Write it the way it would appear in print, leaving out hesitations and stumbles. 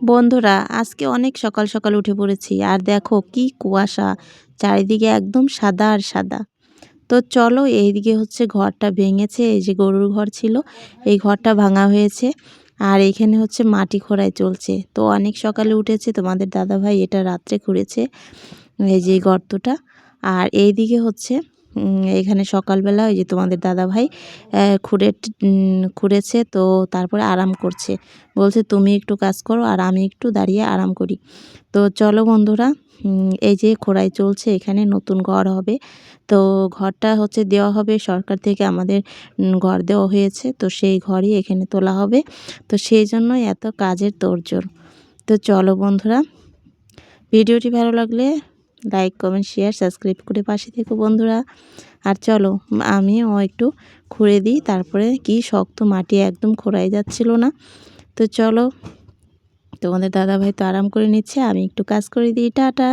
বন্ধুরা, আজকে অনেক সকাল সকাল উঠে পড়েছি আর দেখো কি কুয়াশা, চারিদিকে একদম সাদা আর সাদা। তো চলো, এইদিকে হচ্ছে ঘরটা ভেঙেছে, এই যে গরুর ঘর ছিল এই ঘরটা ভাঙা হয়েছে। আর এখানে হচ্ছে মাটি খোঁড়াই চলছে। তো অনেক সকালে উঠেছে, তোমাদের দাদাভাই এটা রাত্রে খুঁড়েছে, এই যে গর্তটা। আর এইদিকে হচ্ছে এখানে সকালবেলা ওই যে তোমাদের দাদাভাই খুঁড়েছে, তো তারপরে আরাম করছে। বলছে তুমি একটু কাজ করো আর আমি একটু দাঁড়িয়ে আরাম করি। তো চলো বন্ধুরা, এই যে খোঁড়াই চলছে, এখানে নতুন ঘর হবে। তো ঘরটা হচ্ছে দেওয়া হবে সরকার থেকে, আমাদের ঘর দেওয়া হয়েছে, তো সেই ঘরই এখানে তোলা হবে। তো সেই জন্যই এত কাজের তোড়জোড়। তো চলো বন্ধুরা, ভিডিওটি ভালো লাগলে লাইক কমেন্ট শেয়ার সাবস্ক্রাইব করে পাশে থেকো বন্ধুরা। আর চলো, আমিও একটু খুঁড়ে দিই, তারপরে কি শক্ত মাটি, একদম খোঁড়াই যাচ্ছিল না। তো চলো, তোমাদের দাদাভাই তো আরাম করে নিচ্ছে, আমি একটু কাজ করে দিই। টাটা।